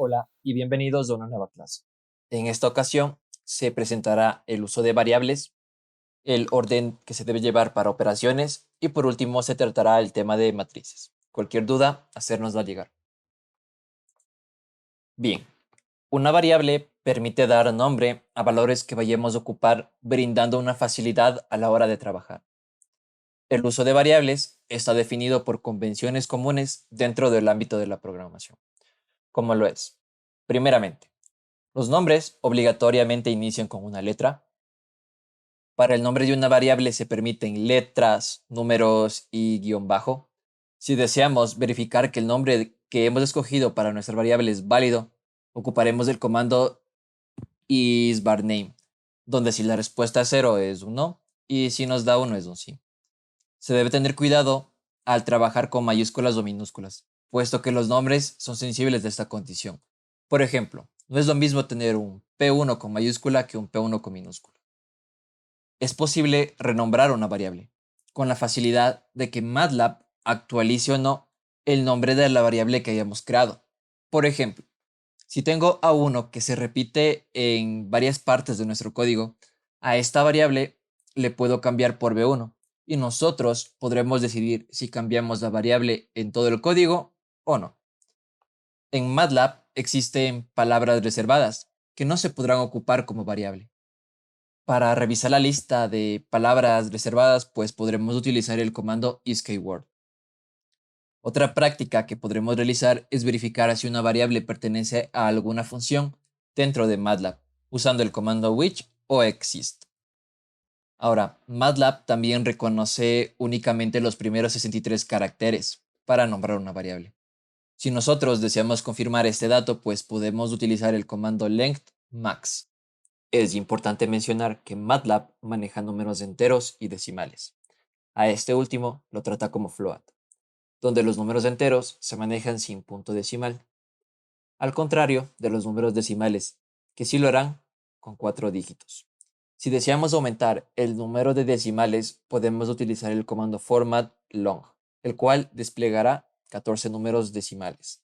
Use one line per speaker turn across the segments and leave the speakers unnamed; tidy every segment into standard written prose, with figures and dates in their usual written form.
Hola y bienvenidos a una nueva clase. En esta ocasión se presentará el uso de variables, el orden que se debe llevar para operaciones y por último se tratará el tema de matrices. Cualquier duda, hacérnosla llegar. Bien, una variable permite dar nombre a valores que vayamos a ocupar brindando una facilidad a la hora de trabajar. El uso de variables está definido por convenciones comunes dentro del ámbito de la programación, como lo es. Primeramente, los nombres obligatoriamente inician con una letra. Para el nombre de una variable se permiten letras, números y guión bajo. Si deseamos verificar que el nombre que hemos escogido para nuestra variable es válido, ocuparemos el comando isVarName, donde si la respuesta es 0 es un no y si nos da 1 es un sí. Se debe tener cuidado al trabajar con mayúsculas o minúsculas, puesto que los nombres son sensibles de esta condición. Por ejemplo, no es lo mismo tener un P1 con mayúscula que un P1 con minúscula. Es posible renombrar una variable, con la facilidad de que MATLAB actualice o no el nombre de la variable que hayamos creado. Por ejemplo, si tengo A1 que se repite en varias partes de nuestro código, a esta variable le puedo cambiar por B1 y nosotros podremos decidir si cambiamos la variable en todo el código o no. En MATLAB existen palabras reservadas que no se podrán ocupar como variable. Para revisar la lista de palabras reservadas, pues podremos utilizar el comando isKeyword. Otra práctica que podremos realizar es verificar si una variable pertenece a alguna función dentro de MATLAB, usando el comando which o exist. Ahora, MATLAB también reconoce únicamente los primeros 63 caracteres para nombrar una variable. Si nosotros deseamos confirmar este dato, pues podemos utilizar el comando length_max. Es importante mencionar que MATLAB maneja números enteros y decimales. A este último lo trata como float, donde los números enteros se manejan sin punto decimal, al contrario de los números decimales, que sí lo harán con 4 dígitos. Si deseamos aumentar el número de decimales, podemos utilizar el comando format_long, el cual desplegará 14 números decimales.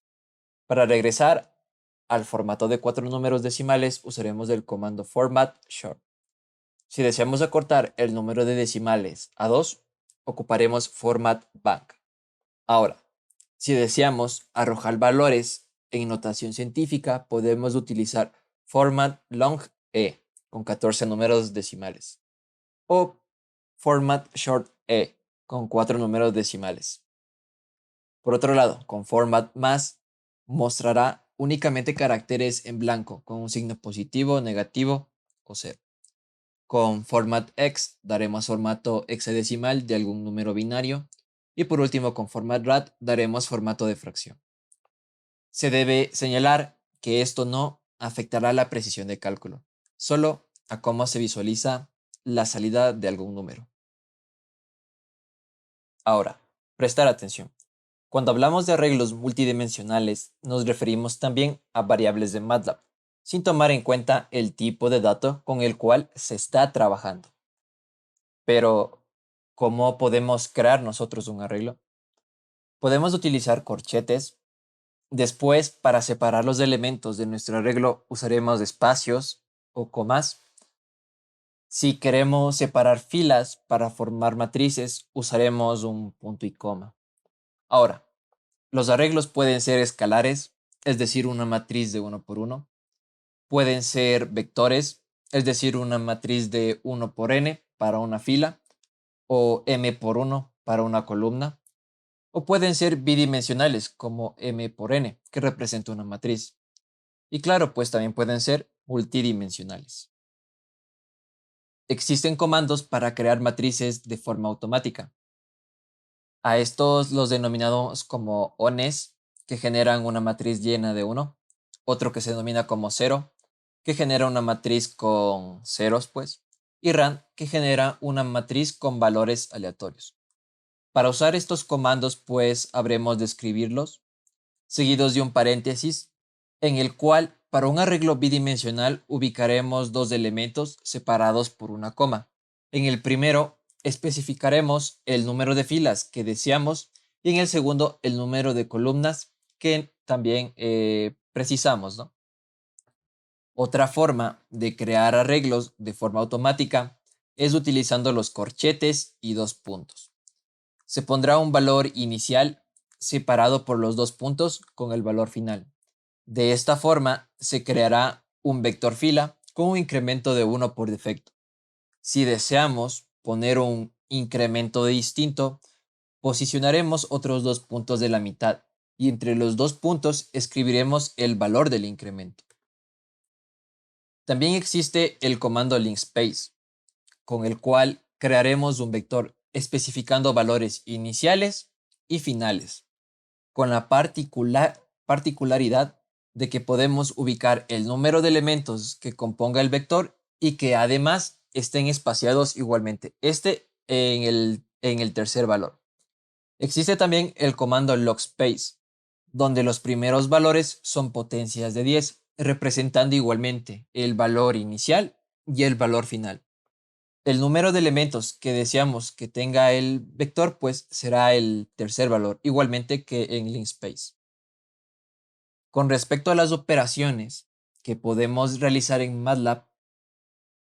Para regresar al formato de 4 números decimales, usaremos el comando format_short. Si deseamos acortar el número de decimales a 2, ocuparemos format_bank. Ahora, si deseamos arrojar valores en notación científica, podemos utilizar format_long_e con 14 números decimales o format_short_e con 4 números decimales. Por otro lado, con format+, mostrará únicamente caracteres en blanco con un signo positivo, negativo o 0. Con format_hex daremos formato hexadecimal de algún número binario. Y por último, con format_rad daremos formato de fracción. Se debe señalar que esto no afectará la precisión de cálculo, solo a cómo se visualiza la salida de algún número. Ahora, prestar atención. Cuando hablamos de arreglos multidimensionales, nos referimos también a variables de MATLAB, sin tomar en cuenta el tipo de dato con el cual se está trabajando. Pero, ¿cómo podemos crear nosotros un arreglo? Podemos utilizar corchetes. Después, para separar los elementos de nuestro arreglo, usaremos espacios o comas. Si queremos separar filas para formar matrices, usaremos un punto y coma. Ahora, los arreglos pueden ser escalares, es decir, una matriz de 1 por 1. Pueden ser vectores, es decir, una matriz de 1 por n para una fila, o m por 1 para una columna. O pueden ser bidimensionales, como m por n, que representa una matriz. Y claro, pues también pueden ser multidimensionales. Existen comandos para crear matrices de forma automática. A estos los denominamos como ones, que generan una matriz llena de 1. Otro que se denomina como 0, que genera una matriz con ceros, pues. Y ran, que genera una matriz con valores aleatorios. Para usar estos comandos, pues habremos de escribirlos, seguidos de un paréntesis, en el cual para un arreglo bidimensional ubicaremos dos elementos separados por una coma. En el primero especificaremos el número de filas que deseamos y en el segundo el número de columnas que también precisamos, ¿no? Otra forma de crear arreglos de forma automática es utilizando los corchetes y dos puntos. Se pondrá un valor inicial separado por los dos puntos con el valor final. De esta forma se creará un vector fila con un incremento de 1 por defecto. Si deseamos poner un incremento distinto, posicionaremos otros dos puntos de la mitad y entre los dos puntos escribiremos el valor del incremento. También existe el comando linspace, con el cual crearemos un vector especificando valores iniciales y finales, con la particularidad de que podemos ubicar el número de elementos que componga el vector y que además estén espaciados igualmente, en el tercer valor. Existe también el comando logspace, donde los primeros valores son potencias de 10, representando igualmente el valor inicial y el valor final. El número de elementos que deseamos que tenga el vector, pues será el tercer valor, igualmente que en linspace. Con respecto a las operaciones que podemos realizar en MATLAB,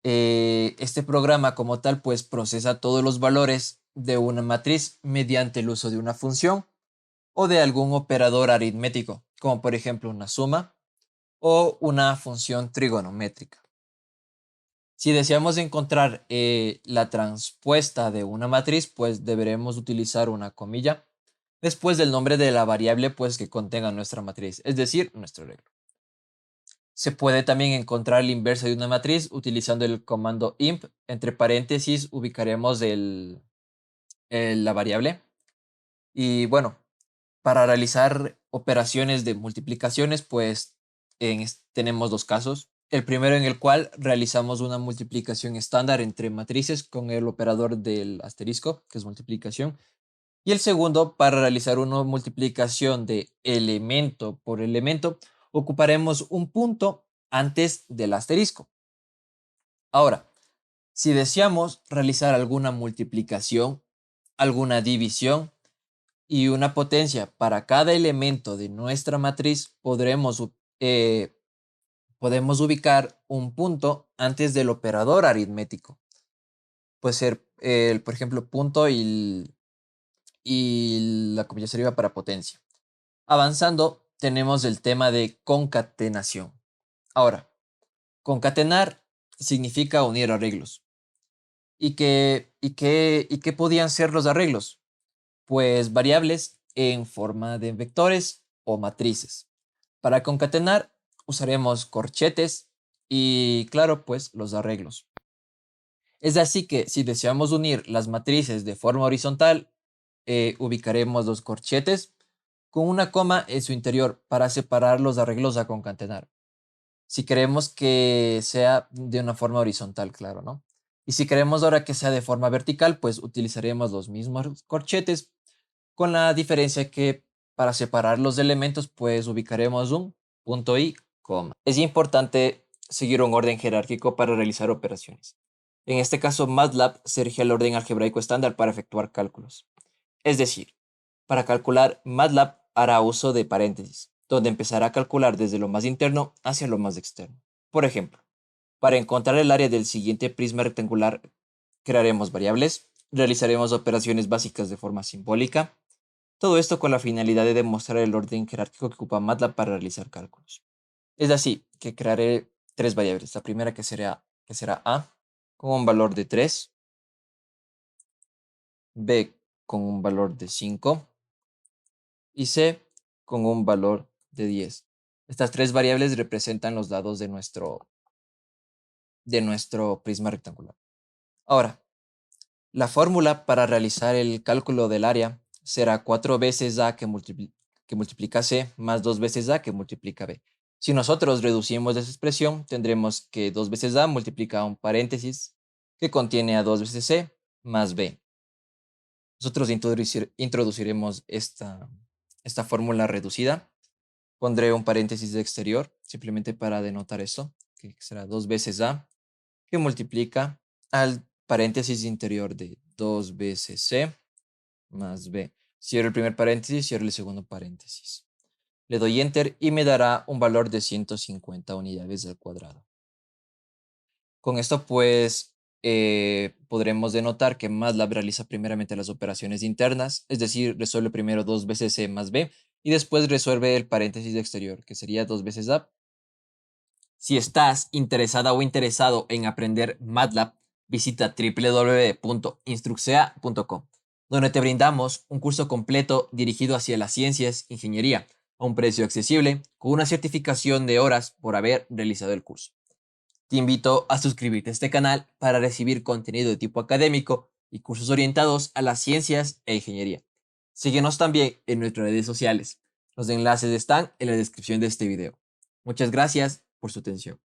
este programa como tal, pues procesa todos los valores de una matriz mediante el uso de una función o de algún operador aritmético, como por ejemplo una suma o una función trigonométrica. Si deseamos encontrar la transpuesta de una matriz, pues deberemos utilizar una comilla después del nombre de la variable pues, que contenga nuestra matriz, es decir, nuestro arreglo. Se puede también encontrar la inversa de una matriz utilizando el comando imp. Entre paréntesis ubicaremos la variable. Y bueno, para realizar operaciones de multiplicaciones, pues tenemos dos casos. El primero en el cual realizamos una multiplicación estándar entre matrices con el operador del asterisco, que es multiplicación. Y el segundo, para realizar una multiplicación de elemento por elemento, ocuparemos un punto antes del asterisco. Ahora, si deseamos realizar alguna multiplicación, alguna división, y una potencia para cada elemento de nuestra matriz, podemos ubicar un punto antes del operador aritmético. Puede ser, por ejemplo, punto y la comilla arriba para potencia. Avanzando, tenemos el tema de concatenación. Ahora, concatenar significa unir arreglos. ¿Y qué podían ser los arreglos? Pues variables en forma de vectores o matrices. Para concatenar usaremos corchetes y claro, pues los arreglos. Es así que si deseamos unir las matrices de forma horizontal, ubicaremos los corchetes con una coma en su interior para separar los arreglos a concatenar. Si queremos que sea de una forma horizontal, claro, ¿no? Y si queremos ahora que sea de forma vertical, pues utilizaremos los mismos corchetes, con la diferencia que para separar los elementos, pues ubicaremos un punto y coma. Es importante seguir un orden jerárquico para realizar operaciones. En este caso, MATLAB se rige al orden algebraico estándar para efectuar cálculos. Es decir, para calcular, MATLAB hará uso de paréntesis, donde empezará a calcular desde lo más interno hacia lo más externo. Por ejemplo, para encontrar el área del siguiente prisma rectangular, crearemos variables, realizaremos operaciones básicas de forma simbólica, todo esto con la finalidad de demostrar el orden jerárquico que ocupa MATLAB para realizar cálculos. Es así que crearé tres variables. La primera que será A con un valor de 3, B con un valor de 5 y C con un valor de 10. Estas tres variables representan los lados de nuestro prisma rectangular. Ahora, la fórmula para realizar el cálculo del área será 4 veces A que multiplica C más 2 veces A que multiplica B. Si nosotros reducimos esa expresión, tendremos que 2 veces A multiplica un paréntesis que contiene a 2 veces C más B. Nosotros introduciremos esta fórmula reducida. Pondré un paréntesis de exterior simplemente para denotar esto, que será 2 veces A que multiplica al paréntesis interior de 2 veces C más B. Cierro el primer paréntesis, cierro el segundo paréntesis. Le doy Enter y me dará un valor de 150 unidades al cuadrado. Con esto, pues, podremos denotar que MATLAB realiza primeramente las operaciones internas, es decir, resuelve primero 2 veces C más B y después resuelve el paréntesis exterior, que sería 2 veces A. Si estás interesada o interesado en aprender MATLAB, visita www.instruxea.com, donde te brindamos un curso completo dirigido hacia las ciencias, ingeniería, a un precio accesible, con una certificación de horas por haber realizado el curso. Te invito a suscribirte a este canal para recibir contenido de tipo académico y cursos orientados a las ciencias e ingeniería. Síguenos también en nuestras redes sociales. Los enlaces están en la descripción de este video. Muchas gracias por su atención.